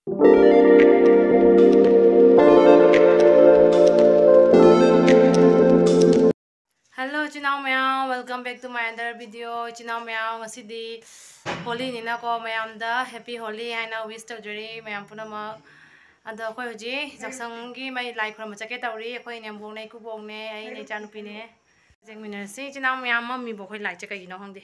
Hello, Chinao Meow. Welcome back to my other video. Chinao Meow. Ngasidi Holi nina ko mayam da happy Holi. I know wish to juri mayam puna ma. Ado ko hoji jaksangi mai like from jacket tauri ko inyam bong nei ku bong ne ai nei chanu pine. Jeng minner si Chinao Meow ma mi bo ko like jacket ino hongdi.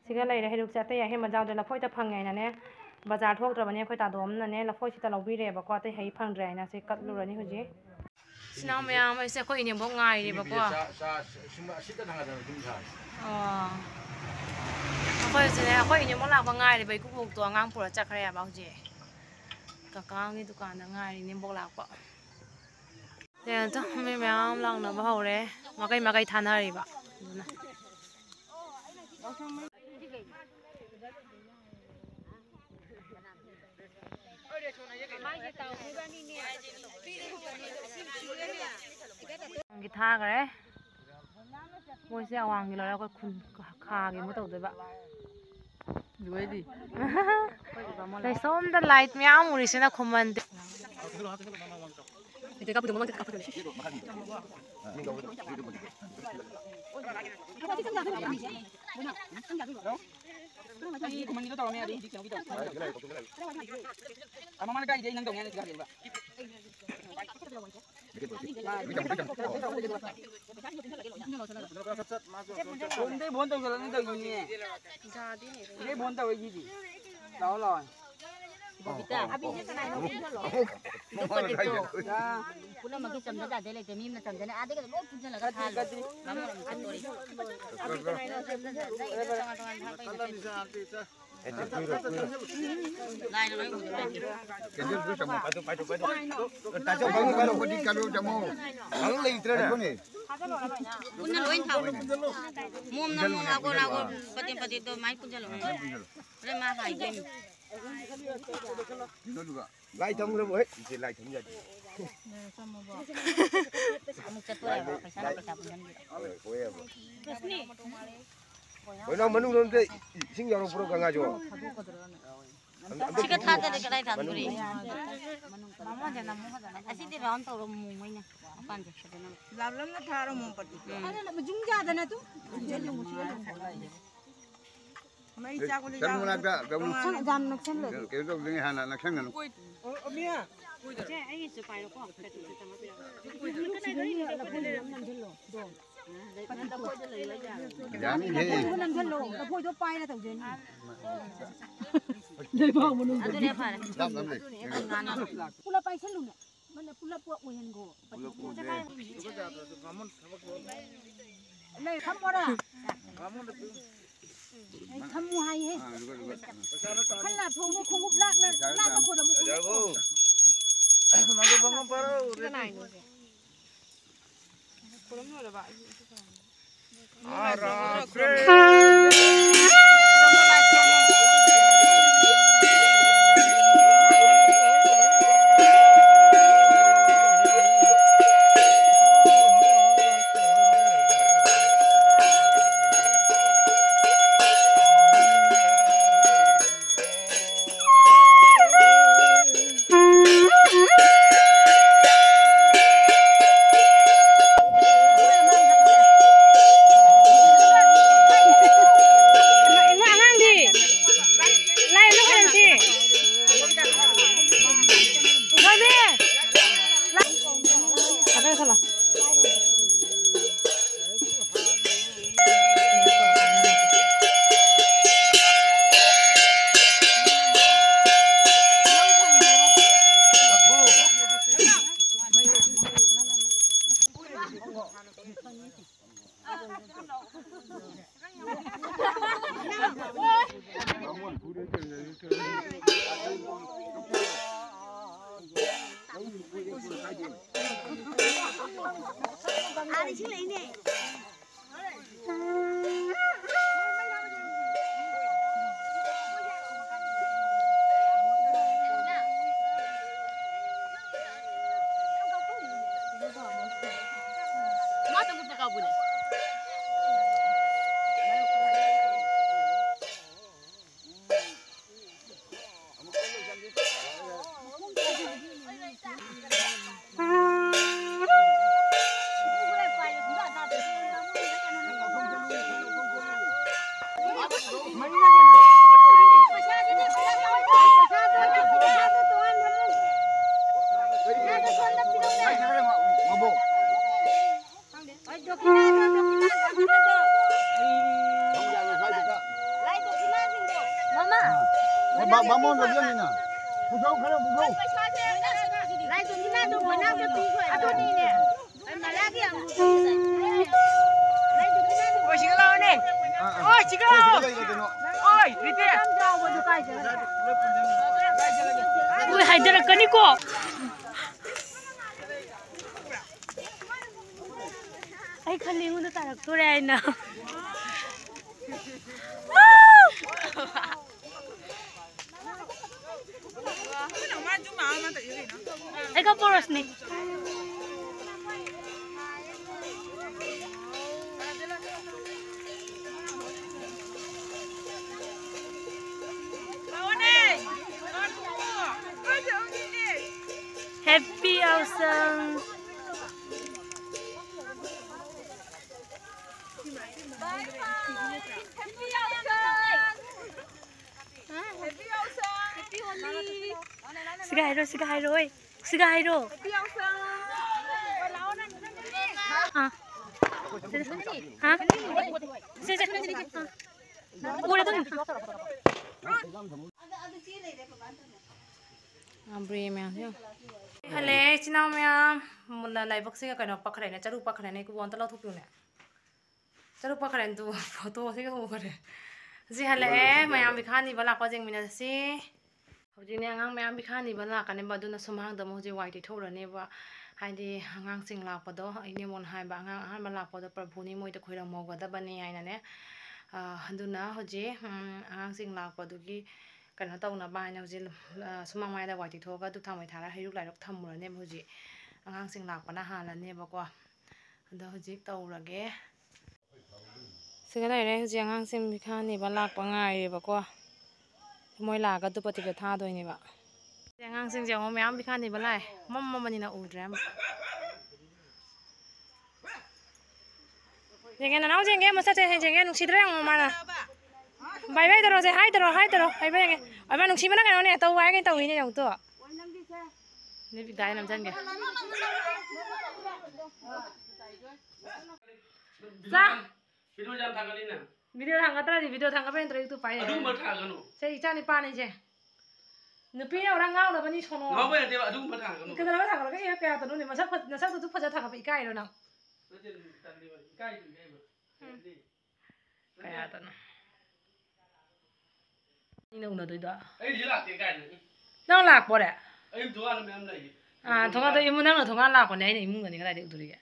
Siga lai ra heduk chate ya he ma jaw de la phoi ta phangai na ne. Bazar thok tra bane khoi ta dom na ne la phoi sita lobi re ba ko te hei phang drai na se kat lu ra ni hoji. Sinau meow mai se ko inyam bong ngai ri ba ko. Khoi se ne khoi inyam bong la ba ngai ri bai ku bok to ngang pura chak khre ba hoji. Kakang ni dukan da ngai ri ni bok lak pa. De to me meow lang na ba ho re. Ma kai thana ri ba. Duna. Cái tha cái đấy, ngồi xe hoàng thì nó có khun khà cái mới tàu tới bạn, đuổi đi, đây xóm đất light méo mùi xe nó không mạnh, cái cặp cái cặp lại thông rồi hết thì lại thông rồi bữa nào mình luôn đấy sinh nhật pro cả ngày rồi Chicken thắt cái này thắt buri. Mama jangan mau kan? Asyik di round tau romu mainnya. Apa aja sebenarnya? Lalu nak tharo mau pergi. Ada nak berjumpa ada nak tu? Mai jago ni jago. Kan mana ada kamu? Jangan nak sen lagi. Kita tu dengan anak nak sen kan? Oh Mia. Cek, ini supaya kau apa tu kita mesti. Jangan ni. Bulan dulu, tapi itu payah lah tu jen. Aduh dia apa? Dam dam ni. Pula payah selu nak. Mana pula puak uyan go. Lei kamu ada. Kamu hai he. Kan lah thong nó không hút lát nữa, lát nó khổ lắm. Mà tôi băng paro. Cái này nữa. Cô lắm rồi là bạn. Ada sini ini. ဘာမောလုပ်ရနေနာဘူးတော့ခရဘူးတော့ 来，就你那都不拿就比出来，多低呢？哎，马拉的，我行了呢，哦，行了，哦，你这，我就干去了。 Ui, hay dara kani ko. Ay, kalingon na tarak to rin na. Ay, kaporos ni. Happy awesome. Sige rồi, sige rồi. Sige rồi. À. Hả? Sige, sige. Ủa đây tôi. Ambre mẹ thấy Hale, chinaw mẹ muốn là lại bác sĩ cái nó bác khởi này, cháu bác khởi này cứ bọn tao lo thuốc luôn nè. Cháu bác khởi tu photo thế cái hồ cái. Gì hale, mẹ ăn bị khăn đi, bala có gì mình là gì? Hồi chị nè ngang mẹ ăn bị khăn đi, bala cái này bao nhiêu nó xâm hang đầm hồi chị white thì thôi rồi nè, và hai đi ngang sinh lạc bao đó, anh em muốn hai bạn ngang hai bạn lạc bao đó, bờ phù ni môi được khơi đồng màu cái đó bên này ai nè, đôi nó hồi chị ngang sinh lạc bao đó cái cái nó tàu nó bay nhau gì số mang mai đã gọi thì thôi cái tụi thằng mày thả ra hay lúc lại lúc thầm rồi nên hồi gì ngang sinh lạc và nó hà là nên bao qua đó hồi gì tàu là cái cái này đấy gì ngang sinh bị khan này bạn lạc bằng ngày bao qua mỗi là cái tụi bật cái tha thôi này bạn ngang sinh giờ hôm mấy bị khan này bạn lại mắm mình là ủ rắm gì cái nào gì cái mà sao gì cái nó xịt ra mà nè bài bay rồi hai rồi bài bay nghe ở bên nông sĩ mà nó cái nó nè tàu vái cái tàu gì này dòng tàu nên bị đái nằm chân kìa sao video jam thang kali na video thằng cái gì video thằng cái bên tôi phải adu ma thang kanu chơi cha này pa này chơi nửa pin nào đang ngao là bao nhiêu số nó ngau ba te adu ma thang kanu cái đó thằng cái tao nó mà sắp tôi phát ra thằng bị cay rồi nào cái tao nó nó tôi đó ai đi lạc te kai ni nó lạc bỏ đấy ai du an me am nei à thằng tôi im đang là thằng ăn lạc còn này im người này cái này được rồi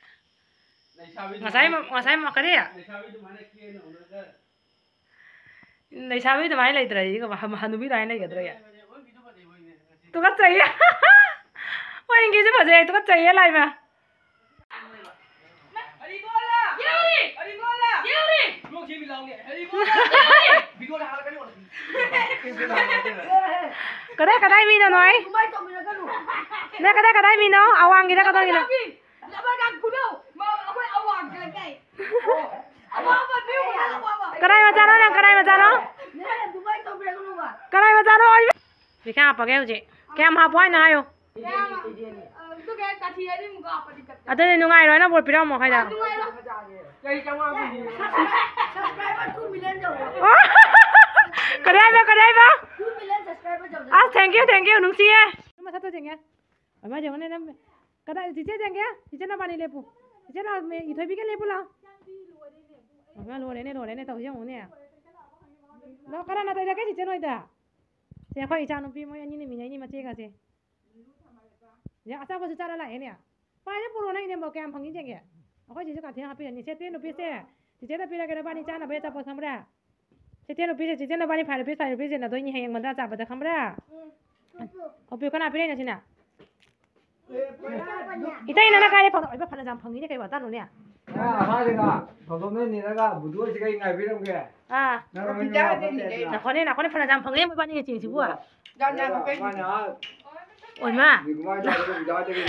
ngày sáng mà cái đấy à này sao biết tụi mày lấy từ đấy cái mà hắn biết đây này cái đấy à tôi cắt giấy à ôi anh kia chứ phải gì tôi cắt giấy lại mà cái đây mình nói nè cái đây mình nó áo gì đó cái đó gì đó cái đây mà cha nó nè cái đây mà cha nó vì saoapa cái gì cái mà bói nào yo à tôi nên ngay rồi nó bồi pira mà hay sao cái đây ba à thank you nung xia mà sao tôi chẳng nghe ở mà giờ này nó cái đây chị chẳng nghe chị nó bán đi lấy phụ chị nó mày thôi biết cái lấy phụ nào mà lùa đấy này tao hiểu không nè nó cái này là cái gì chứ nói đã chị khoai cha nó pi mới anh nhìn mình mà chơi cái gì dạ sao bây giờ cha lại nè phải nó phụ này nên bảo kem phẳng như thế kìa khoai chị cho cả thế hà pi này xe tiền nó pi xe chị nó pi ra cái bán đi cha nó bây giờ phải không ra chị nó pi chị nó bán đi phải nó pi sai nó pi là tôi nhìn hàng mình ra trả phải không ra có pi cái nào pi này nè 이따 이나나 가야 방 얼마 파는 장 방이네 cái bảo tao nè hai đứa à phòng công nên là cái buổi tối cái ngày biết không kìa à là con này phần 장 방에 mới bao nhiêu tiền chứ à ôi mà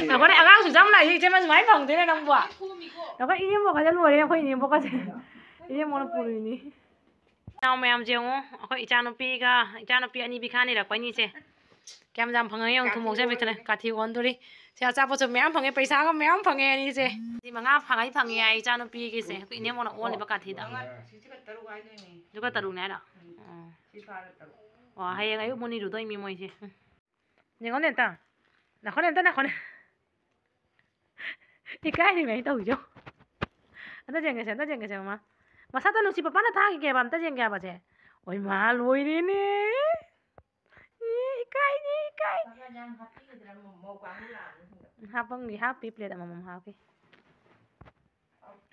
là con này ăn ăn trong này thì mà mấy phòng thế này đông quá nó có ý một cái lùi đây không ý một cái ý một nó phụ đi nào mẹ em chiều không có ý cha nó pi anh bị khăn này là quay như thế kem 장 방에 형 돈 먹자 밑에 같이 원돌이 제가 잡아서 매한 방에 पैसा가 매한 방에 아니지 이 망아 방에 방에 아이 자는 비기세 그 이내 뭐는 원리 바깥이다 누가 따로 내라 와 하얘가 이거 뭐니 루도 이미 뭐이지 nhưng con đèn ta là con đèn ta là con thì cái này mày tao hiểu anh ta chèn cái mà sao tao nói chỉ bà nó thang cái bà ta chèn cái bà chứ ôi mà lùi đi nè cái hấp bông gì hấp bịp lên mà mồm hấp cái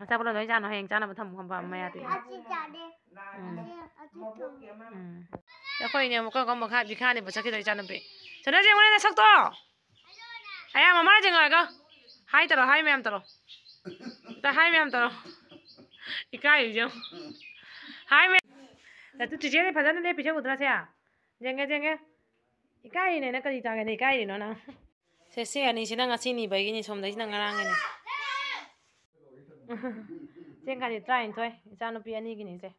sao bây giờ nói ra nó hàng cha nó thầm không vào mẹ thì 야, 거기 그냥 먹고 뭐 가, 비카니 뭐 저기 있잖아 배. 저녁에 오늘 속도. 아야, 뭐 말하지 거야? 하이 들어, 하이 매암 들어. 나 하이 매암 들어. 이까이죠. 하이 매. 나 또 지제리 받았는데 비춰고 들어서야. 쟁게. 이까이네 나 까지 자게 이까이 너나. 세세 아니 지나가 신이 바이기니 좀 더 지나가 랑이네. 쟁가지 트라인 토이. 자노 비아니기니 이제.